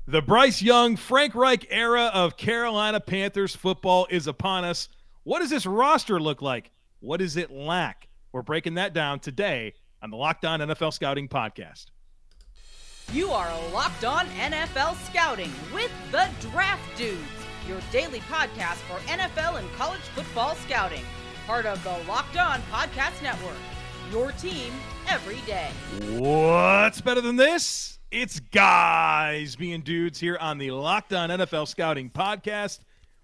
The Bryce Young, Frank Reich era of Carolina Panthers football is upon us. What does this roster look like? What does it lack? We're breaking that down today on the Locked On NFL Scouting Podcast. You are Locked On NFL Scouting with the Draft Dudes, your daily podcast for NFL and college football scouting. Part of the Locked On Podcast Network, your team every day. What's better than this? It's guys being dudes here on the Locked On NFL Scouting Podcast.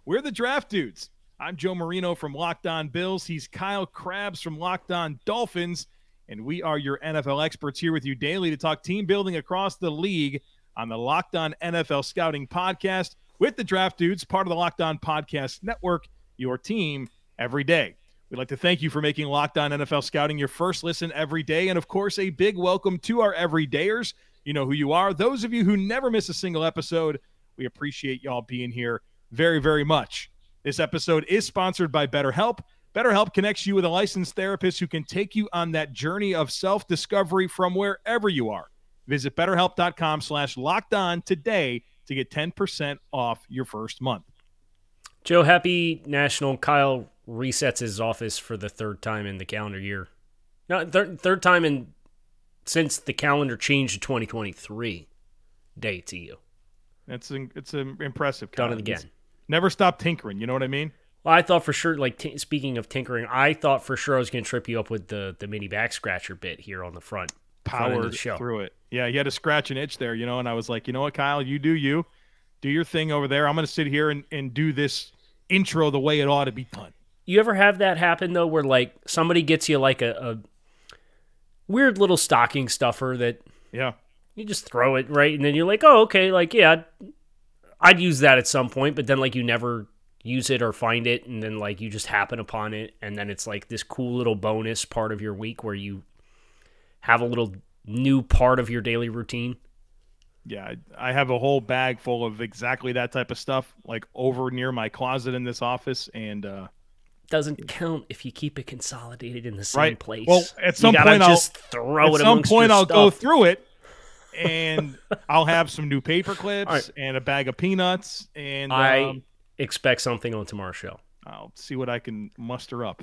We're the Draft Dudes. I'm Joe Marino from Locked On Bills. He's Kyle Crabbs from Locked On Dolphins. And we are your NFL experts here with you daily to talk team building across the league on the Locked On NFL Scouting Podcast with the Draft Dudes, part of the Locked On Podcast Network, your team every day. We'd like to thank you for making Locked On NFL Scouting your first listen every day. And, of course, a big welcome to our everydayers. You know who you are. Those of you who never miss a single episode, we appreciate y'all being here very, very much. This episode is sponsored by BetterHelp. BetterHelp connects you with a licensed therapist who can take you on that journey of self-discovery from wherever you are. Visit BetterHelp.com/LockedOn today to get 10% off your first month. Joe, happy National Kyle resets his office for the third time in the calendar year. No, third time since the calendar changed to 2023 day to you. It's impressive. Done it again. Never stop tinkering. You know what I mean? Well, I thought for sure, speaking of tinkering, I thought for sure I was going to trip you up with the mini back scratcher bit here on the front. Powered through it. Yeah, he had to scratch an itch there, and I was like, you know what, Kyle, you do your thing over there. I'm going to sit here and do this intro the way it ought to be done. You ever have that happen, though, where somebody gets you a weird little stocking stuffer that you just throw it, right? And then you're like, oh, okay, I'd use that at some point, but then you never use it or find it, and then you just happen upon it, and then it's this cool little bonus part of your week where you have a little new part of your daily routine. Yeah, I have a whole bag full of exactly that type of stuff, over near my closet in this office, and doesn't count if you keep it consolidated in the same place. Well, at some point I'll go through it, and I'll have some new paper clips and a bag of peanuts, and I expect something on tomorrow's show. I'll see what I can muster up.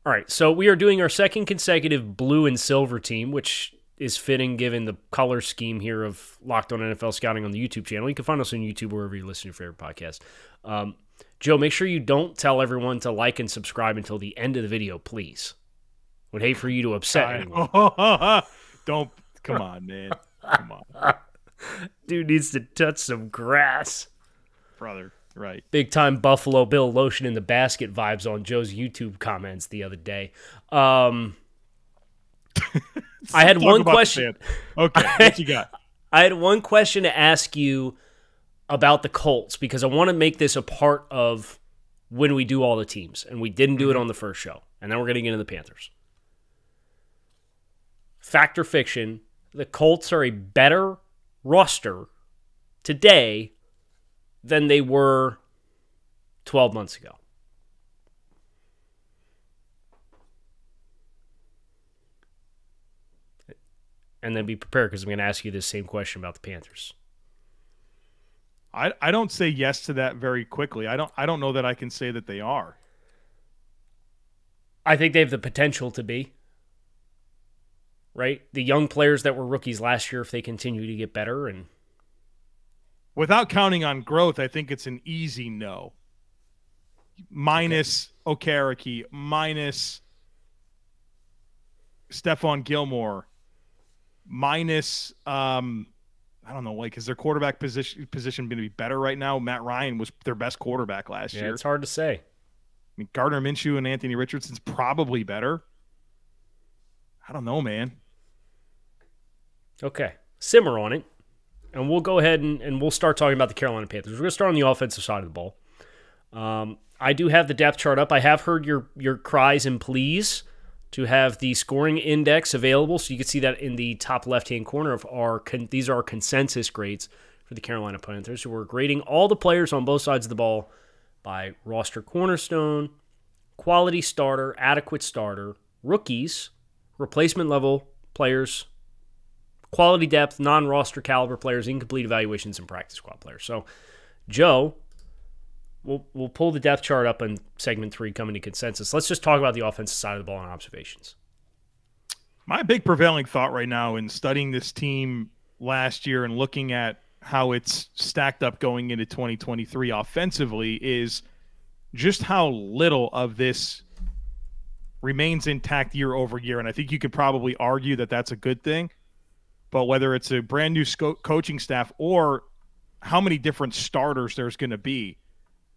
All right, so we are doing our second consecutive blue and silver team, which is fitting given the color scheme here of Locked On NFL Scouting on the YouTube channel. You can find us on YouTube wherever you listen to your favorite podcast. Joe, make sure you don't tell everyone to like and subscribe until the end of the video, please. Would hate for you to upset anyone. Come on, man. Come on. Dude needs to touch some grass. Brother, right. Big time Buffalo Bill lotion in the basket vibes on Joe's YouTube comments the other day. I had one question. Okay, what you got? I had one question to ask you about the Colts, because I want to make this a part of when we do all the teams, and we didn't do it on the first show, and then we're going to get into the Panthers. Fact or fiction, the Colts are a better roster today than they were 12 months ago. And then be prepared, because I'm going to ask you this same question about the Panthers. I don't say yes to that very quickly. I don't know that I can say that they are. I think they have the potential to be. Right? The young players that were rookies last year, if they continue to get better, and without counting on growth, I think it's an easy no. Minus Okereke, minus Stephon Gilmore, minus I don't know, is their quarterback position going to be better right now? Matt Ryan was their best quarterback last year. Yeah, it's hard to say. I mean, Gardner Minshew and Anthony Richardson's probably better. I don't know, man. Okay. Simmer on it. And we'll go ahead and we'll start talking about the Carolina Panthers. We're going to start on the offensive side of the ball. I do have the depth chart up. I have heard your cries and pleas to have the scoring index available, so you can see that in the top left-hand corner of these are our consensus grades for the Carolina Panthers. So we're grading all the players on both sides of the ball by roster cornerstone, quality starter, adequate starter, rookies, replacement level players, quality depth, non-roster caliber players, incomplete evaluations, and practice squad players. So, Joe, we'll pull the depth chart up in segment 3 coming to consensus. Let's just talk about the offensive side of the ball and observations. My big prevailing thought right now in studying this team last year and looking at how it's stacked up going into 2023 offensively is just how little of this remains intact year over year. And I think you could probably argue that that's a good thing. But whether it's a brand new coaching staff or how many different starters there's going to be,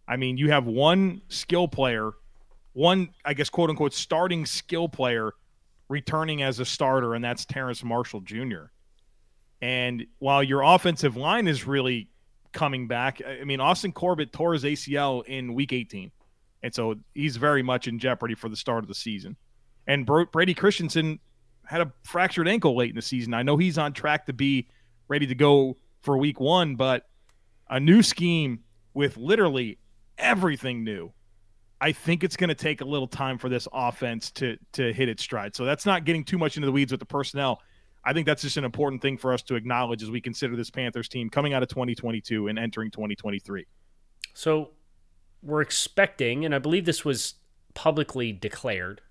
I mean, you have one skill player, one, I guess, quote unquote, starting skill player returning as a starter, and that's Terrace Marshall Jr. And while your offensive line is really coming back, I mean, Austin Corbett tore his ACL in week 18. And so he's very much in jeopardy for the start of the season. And Brady Christensen had a fractured ankle late in the season. I know he's on track to be ready to go for week 1, but a new scheme with literally everything new, I think it's going to take a little time for this offense to hit its stride. So that's not getting too much into the weeds with the personnel. I think that's just an important thing for us to acknowledge as we consider this Panthers team coming out of 2022 and entering 2023. So we're expecting, and I believe this was publicly declared,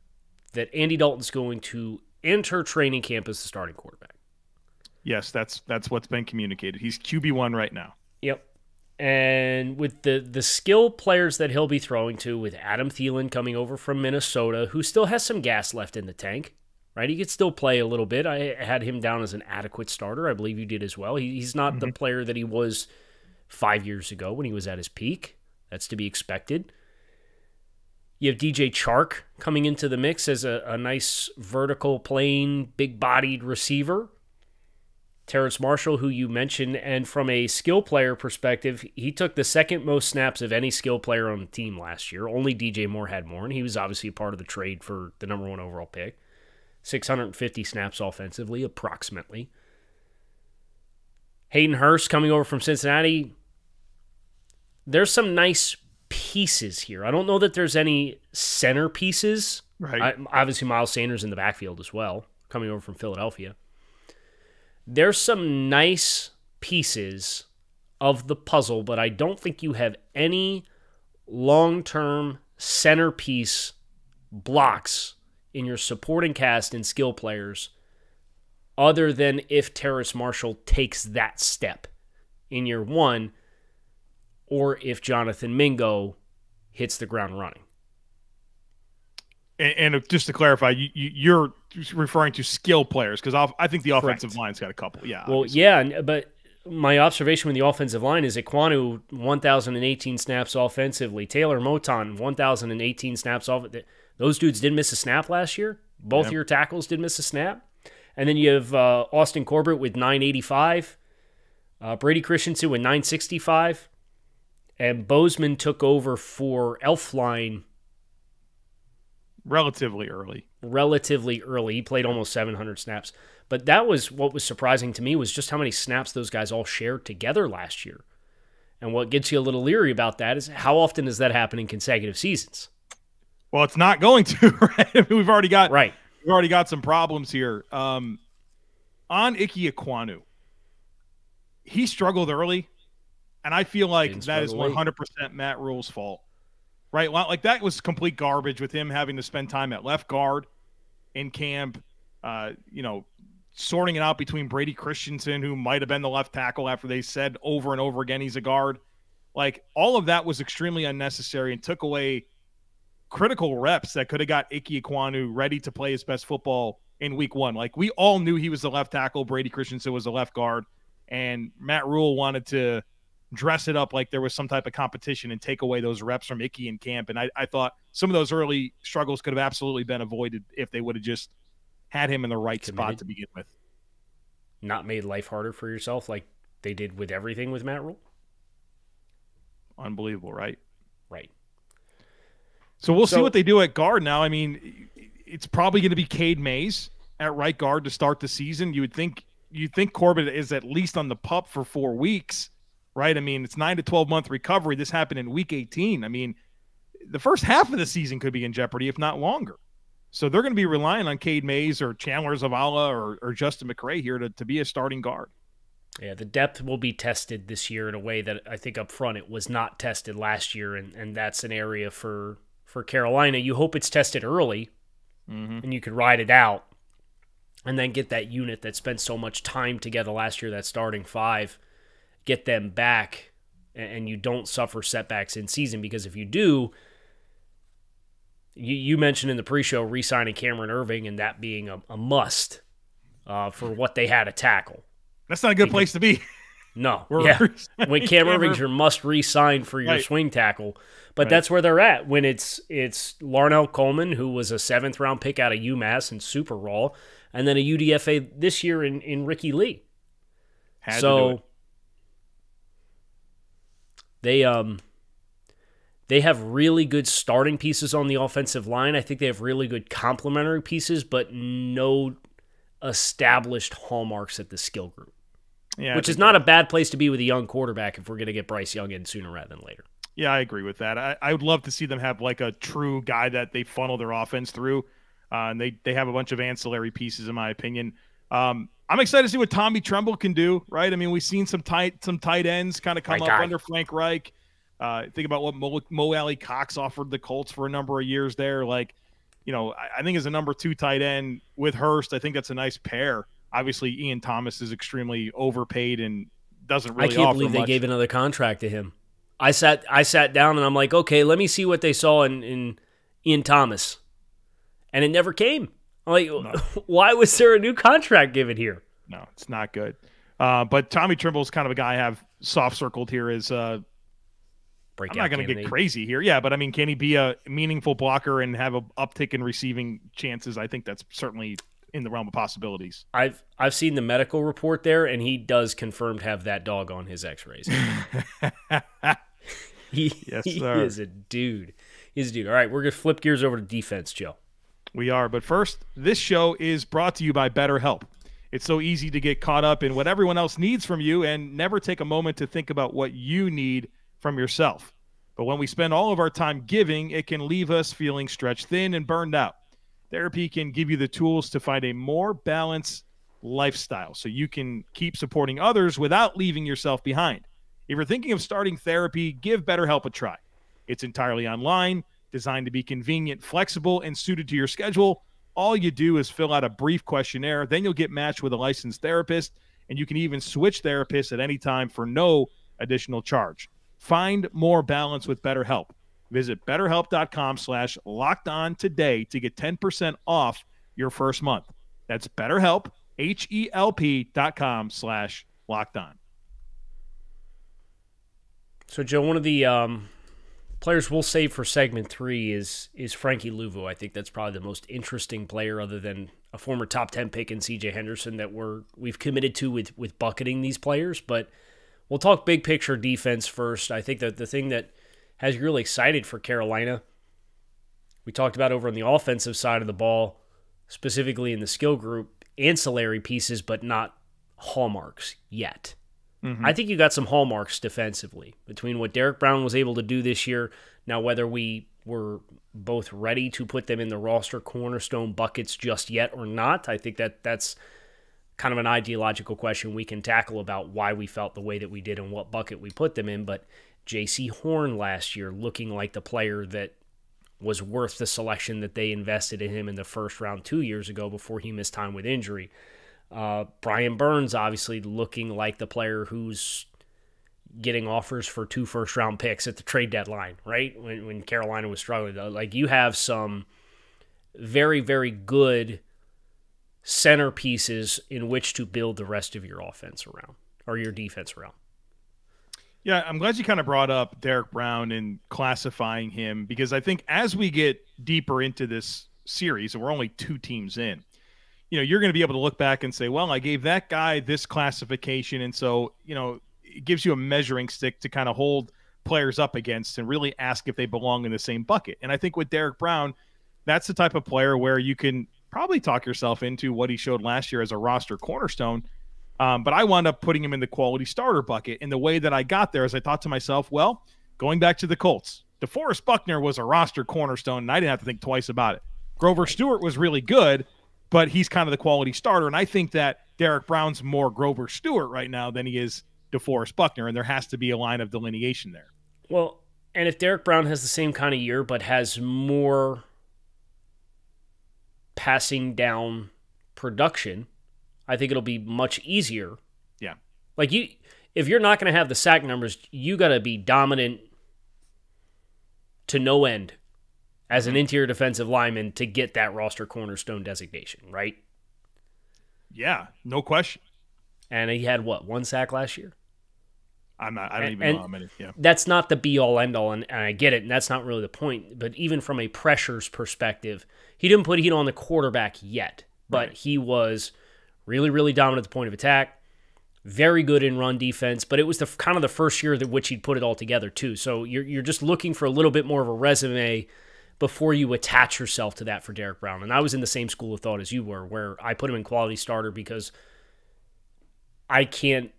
that Andy Dalton's going to enter training camp as the starting quarterback. Yes, that's what's been communicated. He's QB1 right now. Yep. And with the skill players that he'll be throwing to, with Adam Thielen coming over from Minnesota, who still has some gas left in the tank, right? He could still play a little bit. I had him down as an adequate starter. I believe you did as well. He's not the player that he was 5 years ago when he was at his peak. That's to be expected. You have DJ Chark coming into the mix as a nice vertical playing, big-bodied receiver. Terrace Marshall, who you mentioned, and from a skill player perspective, he took the second most snaps of any skill player on the team last year. Only DJ Moore had more, and he was obviously a part of the trade for the number 1 overall pick. 650 snaps offensively, approximately. Hayden Hurst coming over from Cincinnati. There's some nice pieces here. I don't know that there's any center pieces. Right. Obviously, Miles Sanders in the backfield as well, coming over from Philadelphia. There's some nice pieces of the puzzle, but I don't think you have any long-term centerpiece blocks in your supporting cast and skill players other than if Terrace Marshall takes that step in year 1 or if Jonathan Mingo hits the ground running. And just to clarify, you're referring to skill players because I think the offensive line's got a couple. Yeah. Well, obviously. Yeah, but my observation with the offensive line is Ekwonu, 1,018 snaps offensively. Taylor Moton, 1,018 snaps off. Those dudes didn't miss a snap last year. Both of your tackles did miss a snap. And then you have Austin Corbett with 985, Brady Christensen with 965, and Bozeman took over for Elflein relatively early. He played almost 700 snaps. But that was what was surprising to me, was just how many snaps those guys all shared together last year. And what gets you a little leery about that is how often does that happen in consecutive seasons? Well, it's not going to, right? We've already got some problems here. On Ickey Ekwonu, he struggled early, and I feel like that is 100% Matt Rule's fault. Right, like that was complete garbage with him having to spend time at left guard in camp, sorting it out between Brady Christensen, who might have been the left tackle after they said over and over again he's a guard. Like, all of that was extremely unnecessary and took away critical reps that could have got Ickey Ekwonu ready to play his best football in week 1. Like, we all knew he was the left tackle, Brady Christensen was the left guard, and Matt Rule wanted to dress it up like there was some type of competition and take away those reps from Ickey in camp. And I thought some of those early struggles could have absolutely been avoided if they would have just had him in the right spot to begin with. Not made life harder for yourself like they did with everything with Matt Rule? Unbelievable, right? Right. So we'll see what they do at guard now. I mean, it's probably going to be Cade Mays at right guard to start the season. You'd think Corbett is at least on the pup for 4 weeks. Right? I mean, it's 9 to 12 month recovery. This happened in week 18. I mean, the first half of the season could be in jeopardy, if not longer. So they're going to be relying on Cade Mays or Chandler Zavala or Justin McRae here to be a starting guard. Yeah, the depth will be tested this year in a way that I think up front it was not tested last year, and that's an area for Carolina. You hope it's tested early, and you could ride it out, and then get that unit that spent so much time together last year, that starting five, get them back, and you don't suffer setbacks in season, because if you do, you mentioned in the pre-show re-signing Cameron Irving and that being a must for what they had to tackle. That's not a good place to be. No. When Cam Irving's your must re-sign for your swing tackle. But that's where they're at when it's Larnell Coleman, who was a 7th-round pick out of UMass and super raw, and then a UDFA this year in Ricky Lee. Had to do it. They have really good starting pieces on the offensive line. I think they have really good complementary pieces, but no established hallmarks at the skill group. Yeah, which is not a bad place to be with a young quarterback if we're going to get Bryce Young in sooner rather than later. Yeah, I agree with that. I would love to see them have like a true guy that they funnel their offense through. And they have a bunch of ancillary pieces, in my opinion. I'm excited to see what Tommy Tremble can do, right? I mean, we've seen some tight ends kind of come up under Frank Reich. Think about what Mo Alley Cox offered the Colts for a number of years there. Like, I think as a number 2 tight end with Hurst, I think that's a nice pair. Obviously, Ian Thomas is extremely overpaid and doesn't really offer much. I can't believe they gave another contract to him. I sat down and I'm like, okay, let me see what they saw in Ian Thomas. And it never came. I'm like, no. Why was there a new contract given here? No, it's not good. But Tommy Trimble is kind of a guy I have soft circled here as I'm not going to get crazy here. Yeah, but I mean, can he be a meaningful blocker and have an uptick in receiving chances? I think that's certainly in the realm of possibilities. I've seen the medical report there, and he does confirm to have that dog on his x-rays. Yes, sir. He is a dude. He's a dude. All right, we're going to flip gears over to defense, Joe. We are. But first, this show is brought to you by BetterHelp. It's so easy to get caught up in what everyone else needs from you and never take a moment to think about what you need from yourself. But when we spend all of our time giving, it can leave us feeling stretched thin and burned out. Therapy can give you the tools to find a more balanced lifestyle so you can keep supporting others without leaving yourself behind. If you're thinking of starting therapy, give BetterHelp a try. It's entirely online, designed to be convenient, flexible, and suited to your schedule. All you do is fill out a brief questionnaire, then you'll get matched with a licensed therapist, and you can even switch therapists at any time for no additional charge. Find more balance with BetterHelp. Visit BetterHelp.com/lockedon today to get 10% off your first month. That's BetterHelp, HELP.com/lockedon. So, Joe, one of the players we'll save for segment 3 is Frankie Luvu. I think that's probably the most interesting player other than a former top 10 pick in C.J. Henderson that we've committed to with bucketing these players. But we'll talk big picture defense first. I think that the thing that has you really excited for Carolina, we talked about over on the offensive side of the ball, specifically in the skill group, ancillary pieces, but not hallmarks yet. Mm-hmm. I think you got some hallmarks defensively between what Derrick Brown was able to do this year. Now, whether we were both ready to put them in the roster cornerstone buckets just yet or not, I think that's kind of an ideological question we can tackle about why we felt the way that we did and what bucket we put them in. But J.C. Horn last year looking like the player that was worth the selection that they invested in him in the first round 2 years ago before he missed time with injury. Brian Burns obviously looking like the player who's getting offers for 2 first-round picks at the trade deadline, right? When Carolina was struggling. Like, you have some very, very good centerpieces in which to build the rest of your offense around, or your defense around. Yeah, I'm glad you kind of brought up Derrick Brown and classifying him, because I think as we get deeper into this series, and we're only 2 teams in, you're going to be able to look back and say, well, I gave that guy this classification. And so, it gives you a measuring stick to kind of hold players up against and really ask if they belong in the same bucket. And I think with Derrick Brown, that's the type of player where you can probably talk yourself into what he showed last year as a roster cornerstone. But I wound up putting him in the quality starter bucket. And the way that I got there is I thought to myself, well, going back to the Colts, DeForest Buckner was a roster cornerstone, and I didn't have to think twice about it. Grover Stewart was really good, but he's kind of the quality starter. And I think that Derrick Brown's more Grover Stewart right now than he is DeForest Buckner, and there has to be a line of delineation there. Well, and if Derrick Brown has the same kind of year but has more passing down production, I think it'll be much easier. Yeah. Like if you're not going to have the sack numbers, you got to be dominant to no end as an interior defensive lineman to get that roster cornerstone designation, right? Yeah, no question. And he had what, 1 sack last year? I don't even know how many. Yeah. That's not the be-all, end-all, and I get it, and that's not really the point. But even from a pressures perspective, he didn't put heat on the quarterback yet, but he was really, really dominant at the point of attack, very good in run defense, but it was kind of the first year that which he'd put it all together too. So you're just looking for a little bit more of a resume before you attach yourself to that for Derrick Brown. And I was in the same school of thought as you were, where I put him in quality starter because I can't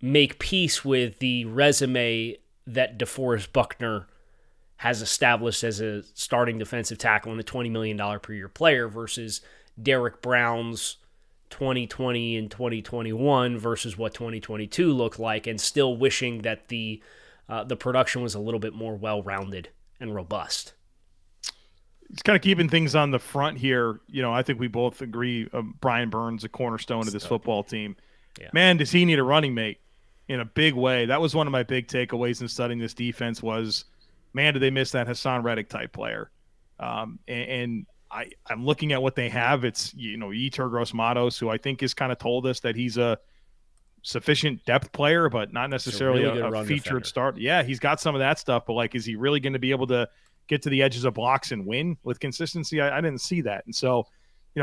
make peace with the resume that DeForest Buckner has established as a starting defensive tackle and a $20 million per year player versus Derrick Brown's 2020 and 2021 versus what 2022 looked like, and still wishing that the production was a little bit more well-rounded and robust. It's kind of keeping things on the front here. I think we both agree Brian Burns, a cornerstone of this football team. Yeah. Man, does he need a running mate in a big way. That was one of my big takeaways in studying this defense was, man, did they miss that Hassan Reddick type player? And I'm looking at what they have. It's, Yetur Gross-Matos, who I think has kind of told us that he's a sufficient depth player, but not necessarily a featured start. Yeah, he's got some of that stuff, but is he really going to be able to get to the edges of blocks and win with consistency? I didn't see that. And so,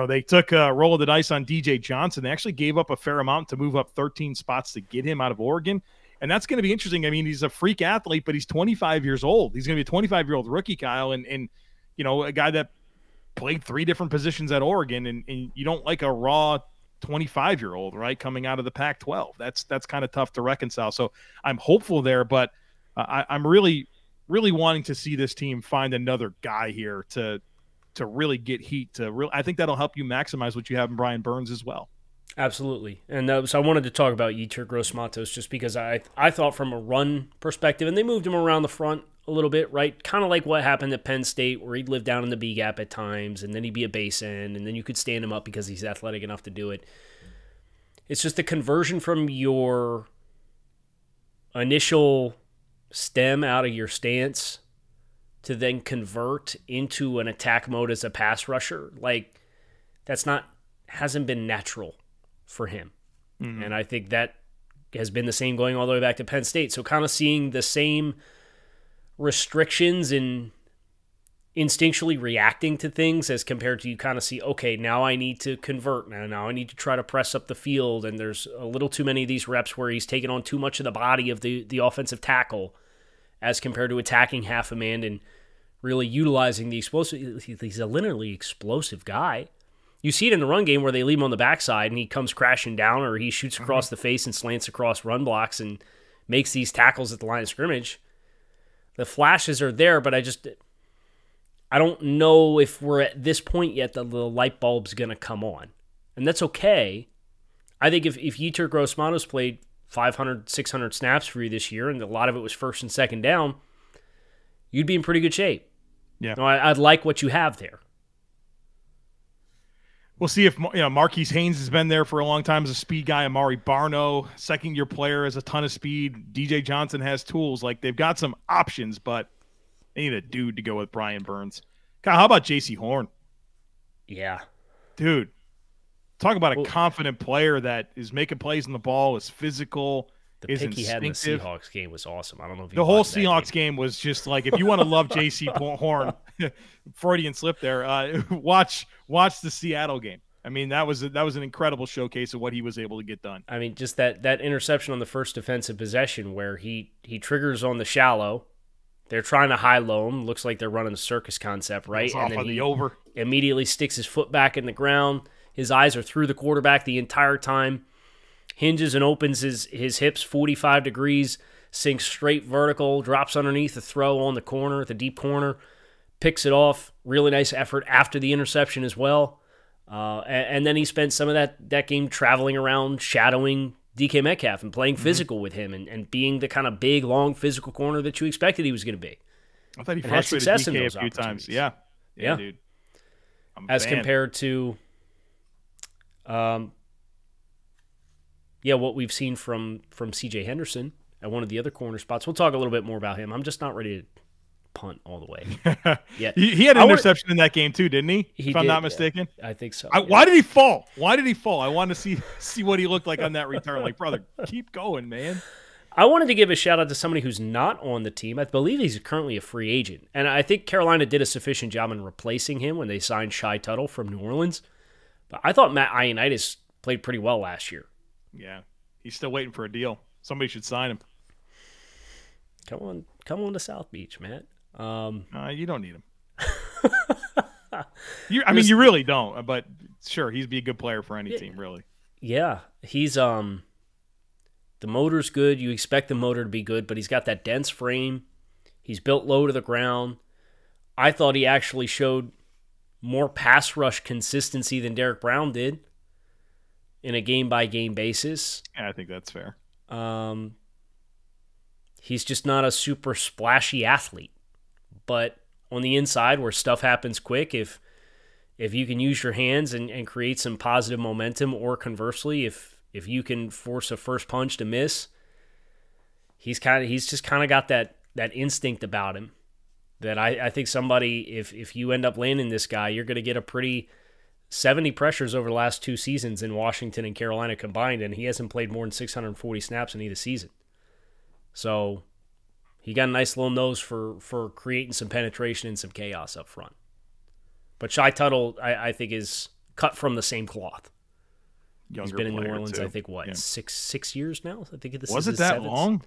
they took a roll of the dice on DJ Johnson. They actually gave up a fair amount to move up 13 spots to get him out of Oregon. And that's going to be interesting. I mean, he's a freak athlete, but he's 25 years old. He's going to be a 25-year-old rookie, Kyle, and a guy that played 3 different positions at Oregon, and you don't like a raw 25-year-old, right, coming out of the Pac-12. That's kind of tough to reconcile. So I'm hopeful there, but I'm really, really wanting to see this team find another guy here to really get heat. I think that'll help you maximize what you have in Brian Burns as well. Absolutely. And so I wanted to talk about Yetur Gross-Matos just because I thought from a run perspective, and they moved him around the front a little bit, right? Kind of like what happened at Penn State, where he'd live down in the B gap at times, and then he'd be a base end, and then you could stand him up because he's athletic enough to do it. It's just the conversion from your initial stem out of your stance to then convert into an attack mode as a pass rusher. Hasn't been natural for him. Mm-hmm. And I think that has been the same going all the way back to Penn State. So kind of seeing the same restrictions and instinctually reacting to things as compared to you kind of see, okay, now I need to convert. Now I need to try to press up the field, and there's a little too many of these reps where he's taking on too much of the body of the offensive tackle as compared to attacking half a man and really utilizing the explosive. He's a linearly explosive guy. You see it in the run game where they leave him on the backside and he comes crashing down, or he shoots across the face and slants across run blocks and makes these tackles at the line of scrimmage. The flashes are there, but I don't know if we're at this point yet that the light bulb's going to come on. And that's okay. I think if Yetur Gross-Matos played 500, 600 snaps for you this year, and a lot of it was first and second down, you'd be in pretty good shape. Yeah. I'd like what you have there. We'll see if Marquise Haynes has been there for a long time as a speed guy. Amari Barno, second-year player, has a ton of speed. DJ Johnson has tools. They've got some options, but they need a dude to go with Brian Burns. Kyle, how about J.C. Horn? Yeah. Dude, talk about a confident player that is making plays on the ball, is physical, the pick he had in the Seahawks game was awesome. I don't know if the whole Seahawks game was just if you want to love J.C. Horn, Freudian slip there, watch the Seattle game. I mean, that was an incredible showcase of what he was able to get done. I mean, just that interception on the first defensive possession where he triggers on the shallow. They're trying to high-low him. Looks like they're running the circus concept, right? And then he immediately sticks his foot back in the ground. His eyes are through the quarterback the entire time. Hinges and opens his hips 45 degrees, sinks straight vertical, drops underneath the throw on the corner, the deep corner, picks it off. Really nice effort after the interception as well. And then he spent some of that game traveling around, shadowing DK Metcalf and playing physical with him and being the kind of big, long, physical corner that you expected he was going to be. I thought he had frustrated success in DK those a few times. Yeah, Yeah. dude. As compared to, what we've seen from C.J. Henderson at one of the other corner spots. We'll talk a little bit more about him. I'm just not ready to punt all the way. Yeah, he had an interception in that game too, didn't he? If I'm did, not mistaken. Yeah. I think so. Why did he fall? Why did he fall? I wanted to see what he looked like on that return. Like, brother, keep going, man. I wanted to give a shout out to somebody who's not on the team. I believe he's currently a free agent. And I think Carolina did a sufficient job in replacing him when they signed Shai Tuttle from New Orleans. But I thought Matt Ioannidis played pretty well last year. Yeah. He's still waiting for a deal. Somebody should sign him. Come on to South Beach, Matt. You don't need him. You really don't. But sure, he'd be a good player for any team, really. Yeah. He's the motor's good. You expect the motor to be good, but he's got that dense frame. He's built low to the ground. I thought he actually showed more pass rush consistency than Derrick Brown did in a game-by-game basis. Yeah, I think that's fair. He's just not a super splashy athlete. But on the inside, where stuff happens quick, if you can use your hands and create some positive momentum, or conversely, if you can force a first punch to miss, he's just kind of got that instinct about him that I think somebody, if you end up landing this guy, you're going to get a pretty 70 pressures over the last 2 seasons in Washington and Carolina combined, and he hasn't played more than 640 snaps in either season. So he got a nice little nose for creating some penetration and some chaos up front. But Shai Tuttle, I think, is cut from the same cloth. He's been in New Orleans, too. I think, six years now? I think this was is it that long?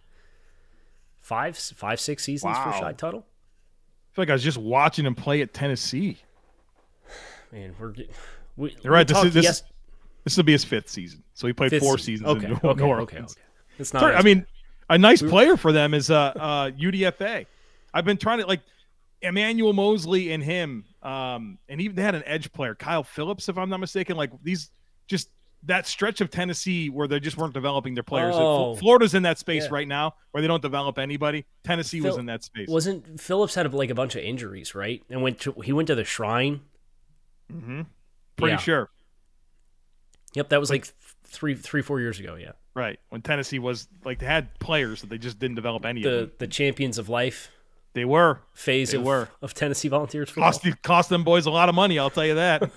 5, 6 seasons for Shai Tuttle. I feel like I was just watching him play at Tennessee. Man, you're right. This will be his 5th season. So he played 4 seasons in New Orleans. Okay. It's not. A nice player for them is UDFA. I've been trying to Emmanuel Mosley and him, and even they had an edge player, Kyle Phillips, if I'm not mistaken. That stretch of Tennessee where they just weren't developing their players. Florida's in that space right now where they don't develop anybody. Tennessee was in that space. Wasn't Phillips had a bunch of injuries, right? And he went to the Shrine. Mm-hmm. Pretty sure. Yep, that was 3-4 years ago. Yeah. Right, when Tennessee was they had players that they just didn't develop any of them. The champions of life. They were phase of Tennessee Volunteers football. Cost them boys a lot of money. I'll tell you that.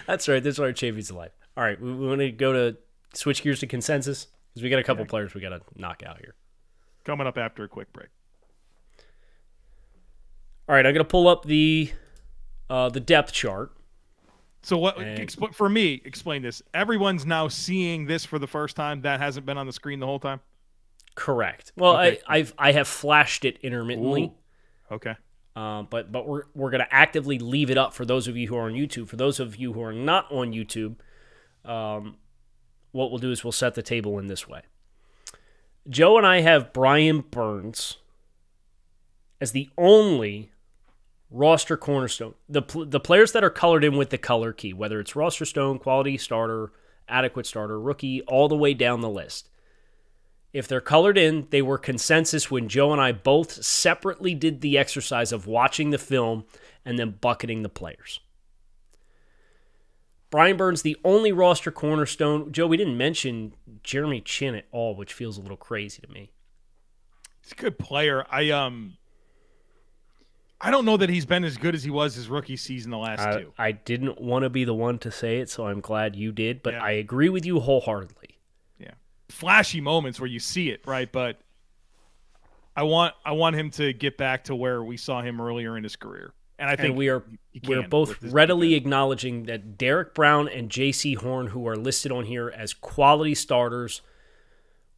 That's right. That's our champions of life. All right, we want to go to switch gears to consensus because we got a couple players we got to knock out here. Coming up after a quick break. All right, I'm going to pull up the depth chart. So for me, explain this. Everyone's now seeing this for the first time. That hasn't been on the screen the whole time? Correct. Well, okay. I have flashed it intermittently. Ooh. Okay. But we're going to actively leave it up for those of you who are on YouTube. For those of you who are not on YouTube, what we'll do is we'll set the table in this way. Joe and I have Brian Burns as the only roster cornerstone. The players that are colored in with the color key, whether it's roster stone, quality starter, adequate starter, rookie, all the way down the list. If they're colored in, they were consensus when Joe and I both separately did the exercise of watching the film and then bucketing the players. Brian Burns, the only roster cornerstone. Joe, we didn't mention Jeremy Chinn at all, which feels a little crazy to me. He's a good player. I don't know that he's been as good as he was his rookie season the last 2. I didn't want to be the one to say it, so I'm glad you did, but I agree with you wholeheartedly. Yeah. Flashy moments where you see it, right? But I want him to get back to where we saw him earlier in his career. And I think we're both readily acknowledging that Derrick Brown and J.C. Horn, who are listed on here as quality starters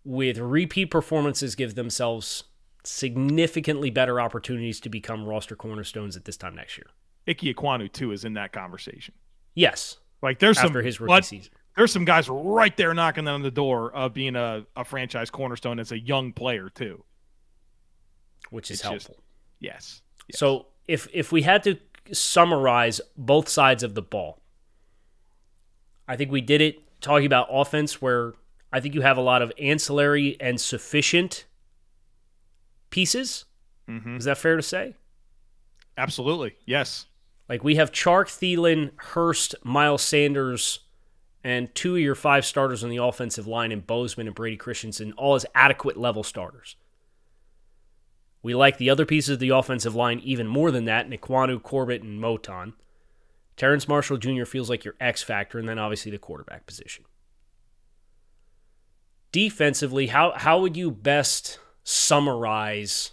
with repeat performances, give themselves significantly better opportunities to become roster cornerstones at this time next year. Ickey Ekwonu, too, is in that conversation. Yes. After his rookie season. There's some guys right there knocking on the door of being a franchise cornerstone as a young player, too. Which is helpful. Yes. Yes. So if we had to summarize both sides of the ball, I think we did it talking about offense, where I think you have a lot of ancillary and sufficient pieces. Mm-hmm. Is that fair to say? Absolutely. Yes. Like, we have Chark, Thielen, Hurst, Miles Sanders, and 2 of your 5 starters on the offensive line in Bozeman and Brady Christensen, all as adequate level starters. We like the other pieces of the offensive line even more than that, Ekwonu, Corbett, and Moton. Terrence Marshall Jr. feels like your X factor, and then obviously the quarterback position. Defensively, how would you best summarize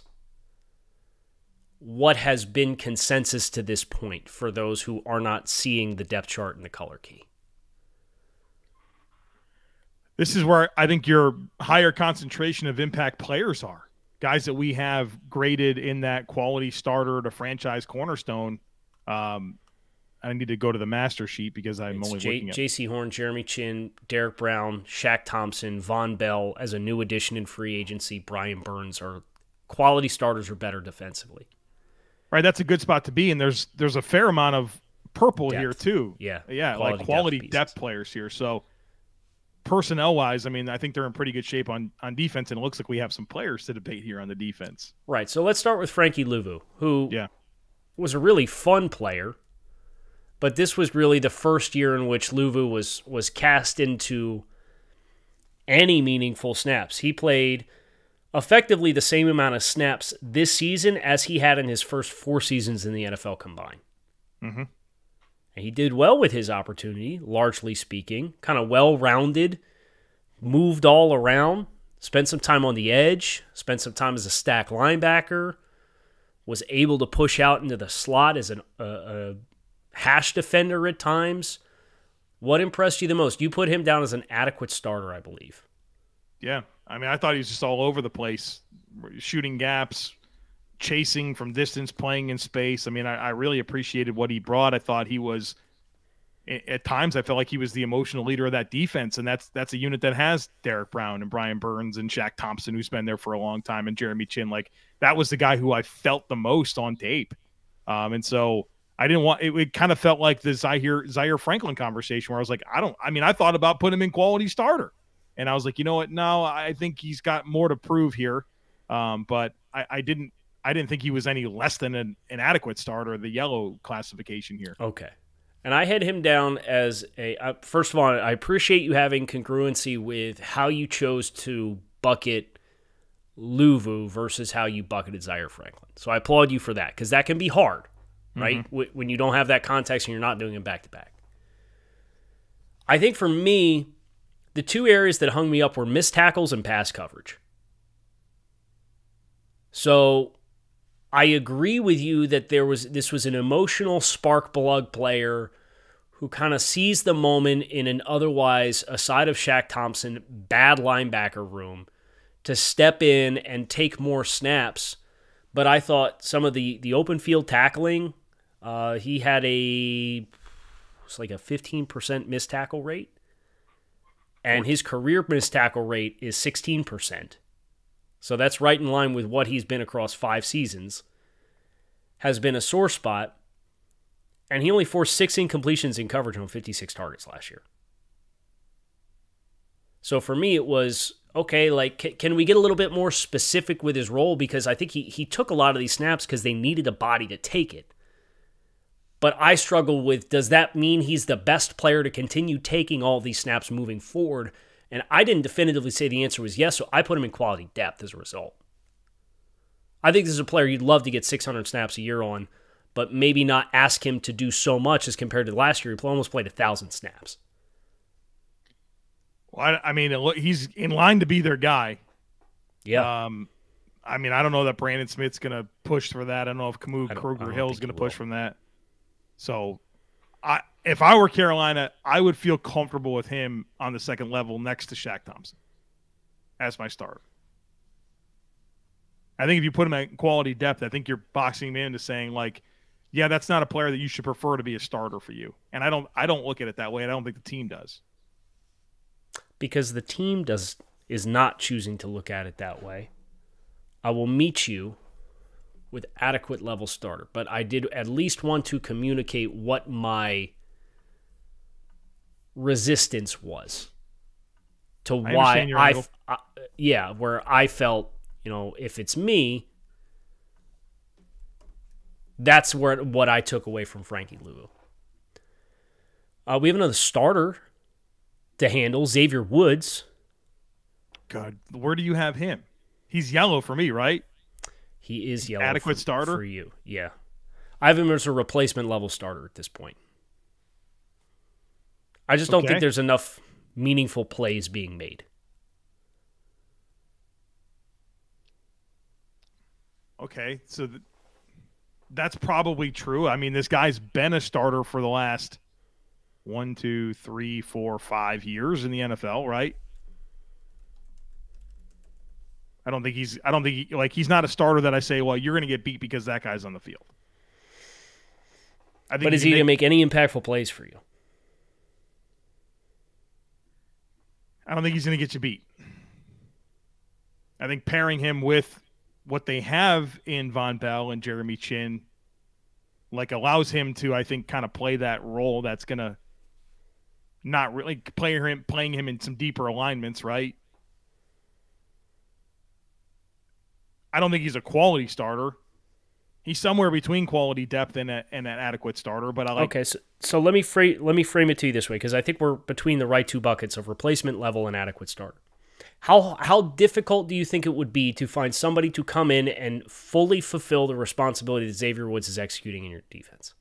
what has been consensus to this point for those who are not seeing the depth chart and the color key? This is where I think your higher concentration of impact players are. Guys that we have graded in that quality starter to franchise cornerstone. I need to go to the master sheet because I'm only looking at J.C. Horn, Jeremy Chinn, Derrick Brown, Shaq Thompson, Von Bell as a new addition in free agency, Brian Burns are quality starters or better defensively. Right, that's a good spot to be, and there's a fair amount of purple Depth. here too. Yeah, like quality depth players here. So personnel-wise, I mean, I think they're in pretty good shape on defense, and it looks like we have some players to debate here on the defense. Right, so let's start with Frankie Luvu, who was a really fun player, but this was really the first year in which Luvu was cast into any meaningful snaps. He played effectively the same amount of snaps this season as he had in his first 4 seasons in the NFL combined. Mm-hmm. And he did well with his opportunity, largely speaking, kind of well-rounded, moved all around, spent some time on the edge, spent some time as a stack linebacker, was able to push out into the slot as a hash defender at times. What impressed you the most? You put him down as an adequate starter, I believe. Yeah. I mean, I thought he was just all over the place, shooting gaps, chasing from distance, playing in space. I mean, I really appreciated what he brought. I thought he was, at times, I felt like he was the emotional leader of that defense, and that's a unit that has Derrick Brown and Brian Burns and Shaq Thompson, who's been there for a long time, and Jeremy Chinn. Like, that was the guy who I felt the most on tape. And so I didn't want it kind of felt like the Zaire Franklin conversation where I was like, I thought about putting him in quality starter. And I was like, you know what? No, I think he's got more to prove here. But I didn't think he was any less than an adequate starter, the yellow classification here. Okay. And I had him down as first of all, I appreciate you having congruency with how you chose to bucket Luvu versus how you bucketed Zaire Franklin. So I applaud you for that, because that can be hard, right? Mm-hmm. When you don't have that context and you're not doing them back-to-back. I think for me, the 2 areas that hung me up were missed tackles and pass coverage. So I agree with you that this was an emotional spark plug player who kind of seized the moment in an otherwise, aside of Shaq Thompson, bad linebacker room to step in and take more snaps. But I thought some of the open field tackling, he had it's like a 15% missed tackle rate. And his career missed tackle rate is 16%. So that's right in line with what he's been across 5 seasons. Has been a sore spot. And he only forced 6 incompletions in coverage on 56 targets last year. So for me, it was, okay, like, can we get a little bit more specific with his role? Because I think he took a lot of these snaps because they needed a body to take it. But I struggle with, does that mean he's the best player to continue taking all these snaps moving forward? And I didn't definitively say the answer was yes, so I put him in quality depth as a result. I think this is a player you'd love to get 600 snaps a year on, but maybe not ask him to do so much as compared to last year. He almost played 1,000 snaps. Well, I mean, he's in line to be their guy. Yeah. I mean, I don't know that Brandon Smith's going to push for that. I don't know if Kruger-Hill's going to push from that. So, if I were Carolina, I would feel comfortable with him on the second level next to Shaq Thompson as my starter. I think if you put him at quality depth, I think you're boxing him into saying, like, yeah, that's not a player that you should prefer to be a starter for you. And I don't look at it that way. I don't think the team does. Because the team is not choosing to look at it that way. I will meet you with adequate level starter, but I did at least want to communicate what my resistance was to why where I felt, if it's me, that's what I took away from Frankie Luvu. We have another starter to handle, Xavier Woods. God, where do you have him? He's yellow for me, right? He is yellow. Adequate starter for you, yeah. I have him as a replacement level starter at this point. I just don't think there's enough meaningful plays being made. Okay, so that's probably true. I mean, this guy's been a starter for the last 1, 2, 3, 4, 5 years in the NFL, right? I don't think he's not a starter that I say, well, you're going to get beat because that guy's on the field. But is he going to make any impactful plays for you? I don't think he's going to get you beat. I think pairing him with what they have in Von Bell and Jeremy Chinn allows him to, I think, kind of play that role that's going to not really playing him in some deeper alignments, right? I don't think he's a quality starter. He's somewhere between quality depth and an adequate starter, but I like. Okay, so let me frame it to you this way, because I think we're between the right two buckets of replacement level and adequate starter. How difficult do you think it would be to find somebody to come in and fully fulfill the responsibility that Xavier Woods is executing in your defense?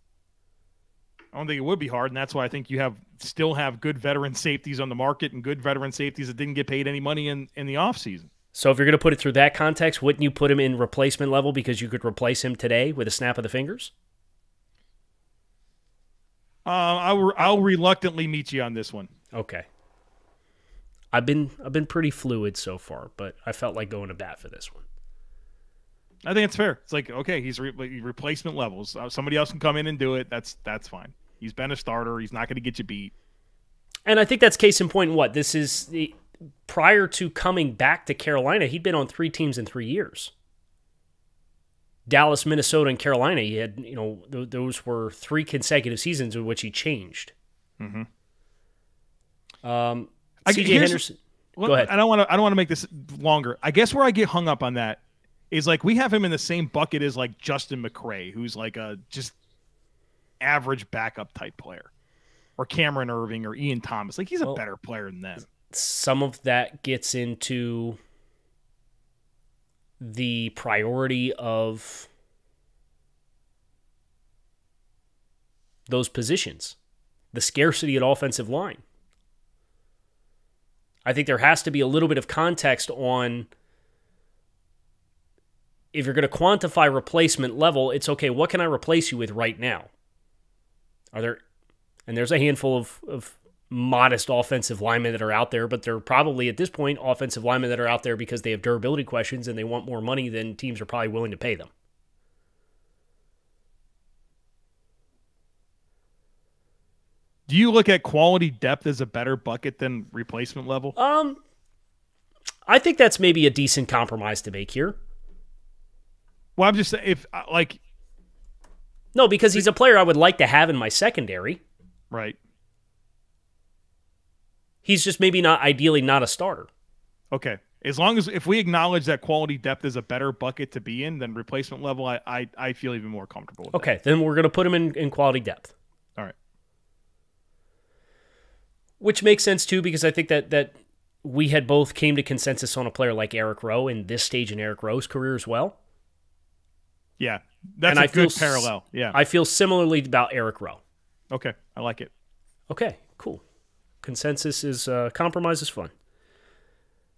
I don't think it would be hard, and that's why I think you still have good veteran safeties on the market and good veteran safeties that didn't get paid any money in the offseason. So if you're going to put it through that context, wouldn't you put him in replacement level because you could replace him today with a snap of the fingers? I'll reluctantly meet you on this one. Okay. I've been pretty fluid so far, but I felt like going to bat for this one. I think it's fair. It's like, okay, he's replacement levels. Somebody else can come in and do it. That's fine. He's been a starter. He's not going to get you beat. And I think that's case in point in what? This is prior to coming back to Carolina, he'd been on 3 teams in 3 years. Dallas, Minnesota, and Carolina. He had, those were 3 consecutive seasons in which he changed. Mm-hmm. C.J. Henderson. Go ahead. I don't want to make this longer. I guess where I get hung up on that is we have him in the same bucket as Justin McCray, who's a just average backup type player, or Cameron Irving or Ian Thomas. He's a better player than them. Some of that gets into the priority of those positions, the scarcity at offensive line. I think there has to be a little bit of context on, if you're going to quantify replacement level, it's okay, what can I replace you with right now? There's a handful of modest offensive linemen that are out there, but they're probably at this point offensive linemen that are out there because they have durability questions and they want more money than teams are probably willing to pay them. Do you look at quality depth as a better bucket than replacement level? I think that's maybe a decent compromise to make here. Well, I'm just saying, no, because he's a player I would like to have in my secondary. Right. He's just maybe ideally not a starter. Okay. As long as if we acknowledge that quality depth is a better bucket to be in than replacement level, I feel even more comfortable with that. Okay, then we're going to put him in quality depth. All right. Which makes sense, too, because I think that we had both came to consensus on a player like Eric Rowe in this stage in Eric Rowe's career as well. Yeah, that's a good parallel. Yeah, I feel similarly about Eric Rowe. Okay, I like it. Okay, cool. Consensus is compromise is fun.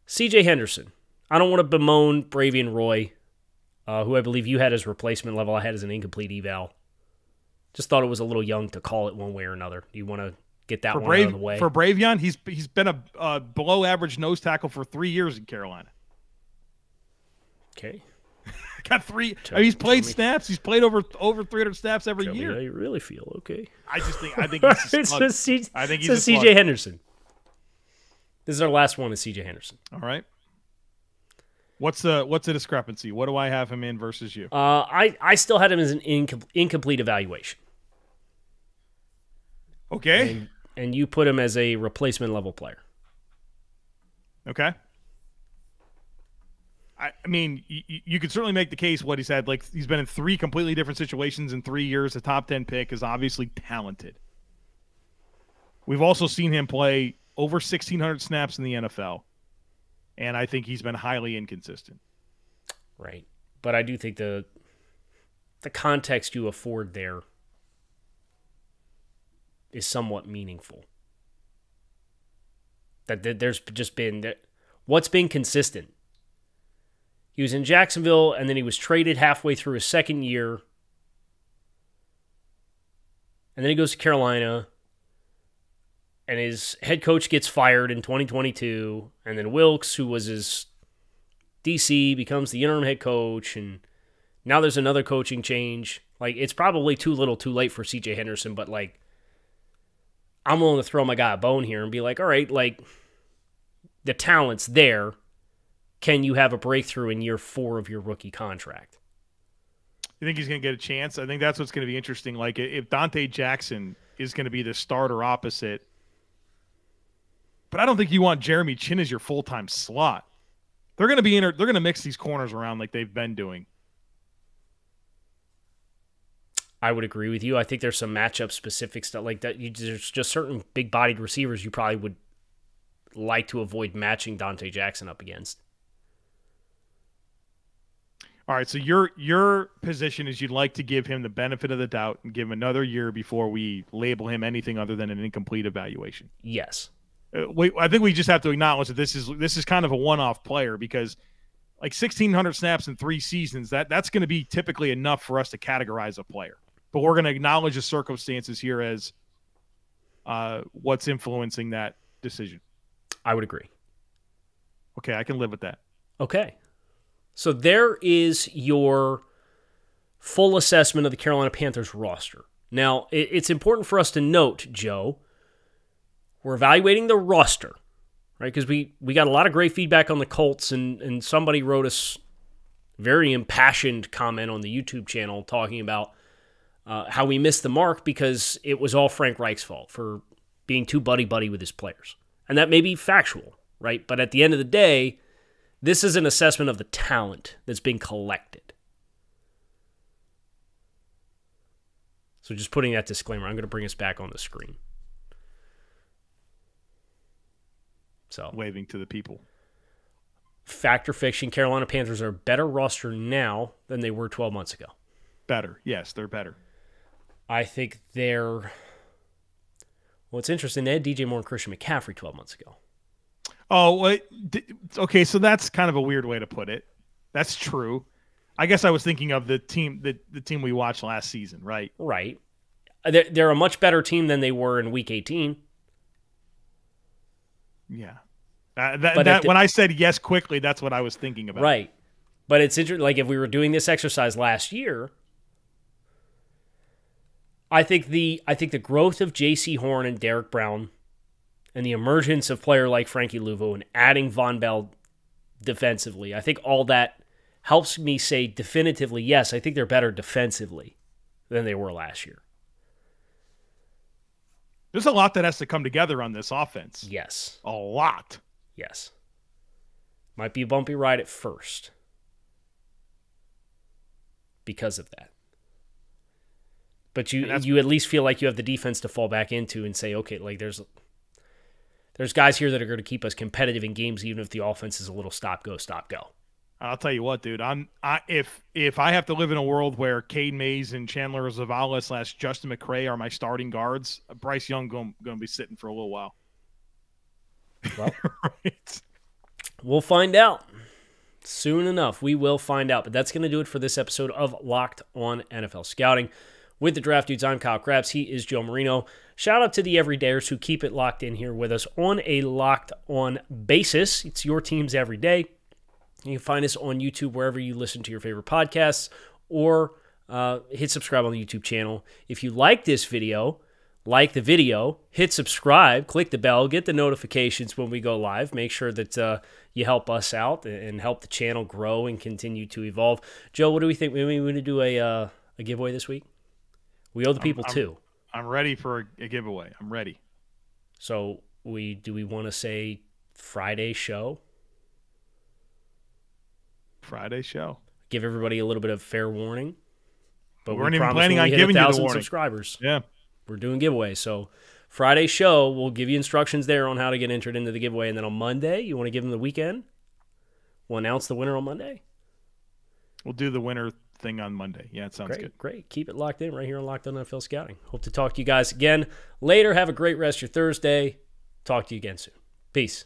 C.J. Henderson. I don't want to bemoan Bravian Roy, who I believe you had as replacement level. I had as an incomplete eval. Just thought it was a little young to call it one way or another. Do you want to get that one out of the way? For Bravian, he's been a below average nose tackle for 3 years in Carolina. Okay. Got 3. He's played snaps. He's played over 300 snaps every year. How you really feel? Okay. I think he's a slug. I think he's a C.J. Henderson. This is our last one. Is C.J. Henderson. All right. What's the discrepancy? What do I have him in versus you? I still had him as an incomplete evaluation. Okay. And you put him as a replacement level player. Okay. I mean, you could certainly make the case what he said. Like, he's been in 3 completely different situations in 3 years. A top 10 pick, is obviously talented. We've also seen him play over 1,600 snaps in the NFL. And I think he's been highly inconsistent. Right. But I do think the context you afford there is somewhat meaningful. That there's just been what's been consistent. He was in Jacksonville, and then he was traded halfway through his second year. And then he goes to Carolina, and his head coach gets fired in 2022. And then Wilkes, who was his DC, becomes the interim head coach. And now there's another coaching change. Like, it's probably too little too late for CJ Henderson, but, like, I'm willing to throw my guy a bone here and be like, all right, like, the talent's there. Can you have a breakthrough in year 4 of your rookie contract? You think he's going to get a chance? I think that's what's going to be interesting. Like, if Dante Jackson is going to be the starter opposite, but I don't think you want Jeremy Chinn as your full-time slot. They're going to they're going to mix these corners around like they've been doing. I would agree with you. I think there's some matchup specific stuff like that. There's just certain big-bodied receivers you probably would like to avoid matching Dante Jackson up against. All right, so your position is you'd like to give him the benefit of the doubt and give him another year before we label him anything other than an incomplete evaluation. Yes. I think we just have to acknowledge that this is kind of a one-off player because, like, 1,600 snaps in 3 seasons, that's going to be typically enough for us to categorize a player. But we're going to acknowledge the circumstances here as what's influencing that decision. I would agree. Okay, I can live with that. Okay. So there is your full assessment of the Carolina Panthers roster. Now, it's important for us to note, Joe, we're evaluating the roster, right? Because we got a lot of great feedback on the Colts, and somebody wrote us a very impassioned comment on the YouTube channel talking about how we missed the mark because it was all Frank Reich's fault for being too buddy-buddy with his players. And that may be factual, right? But at the end of the day, this is an assessment of the talent that's being collected. So just putting that disclaimer, I'm going to bring us back on the screen. So waving to the people. Fact or fiction, Carolina Panthers are a better roster now than they were 12 months ago. Better. Yes, they're better. I think they're... Well, it's interesting. They had DJ Moore and Christian McCaffrey 12 months ago. Oh, wait. Okay, so that's kind of a weird way to put it. That's true. I guess I was thinking of the team the team we watched last season, right? Right. They're a much better team than they were in Week 18. Yeah. When I said yes quickly, that's what I was thinking about. Right. But it's interesting. Like, if we were doing this exercise last year, I think the growth of J.C. Horn and Derrick Brown and the emergence of a player like Frankie Luvu and adding Von Bell defensively, I think all that helps me say definitively, yes, I think they're better defensively than they were last year. There's a lot that has to come together on this offense. Yes. A lot. Yes. Might be a bumpy ride at first because of that. But you at least feel like you have the defense to fall back into and say, okay, like there's guys here that are going to keep us competitive in games, even if the offense is a little stop go. I'll tell you what, dude. If I have to live in a world where Cade Mays and Chandler Zavala / Justin McCray are my starting guards, Bryce Young going to be sitting for a little while. Well, right. We'll find out soon enough. We will find out. But that's going to do it for this episode of Locked On NFL Scouting. With the Draft Dudes, I'm Kyle Crabbs. He is Joe Marino. Shout out to the everydayers who keep it locked in here with us on a locked on basis. It's your teams every day. You can find us on YouTube wherever you listen to your favorite podcasts, or hit subscribe on the YouTube channel. If you like this video, like the video, hit subscribe, click the bell, get the notifications when we go live. Make sure that you help us out and help the channel grow and continue to evolve. Joe, what do we think? We want to do a giveaway this week? We owe the people two. I'm ready for a giveaway. I'm ready. So do we want to say Friday show? Friday show. Give everybody a little bit of fair warning. But we weren't even planning on giving you the warning. Subscribers. Yeah. We're doing giveaways. So Friday show, we'll give you instructions there on how to get entered into the giveaway. And then on Monday, you want to give them the weekend? We'll announce the winner on Monday? We'll do the winner thing on Monday. Yeah, it sounds good. Great. Keep it locked in right here on Locked On NFL Scouting. Hope to talk to you guys again later. Have a great rest of your Thursday. Talk to you again soon. Peace.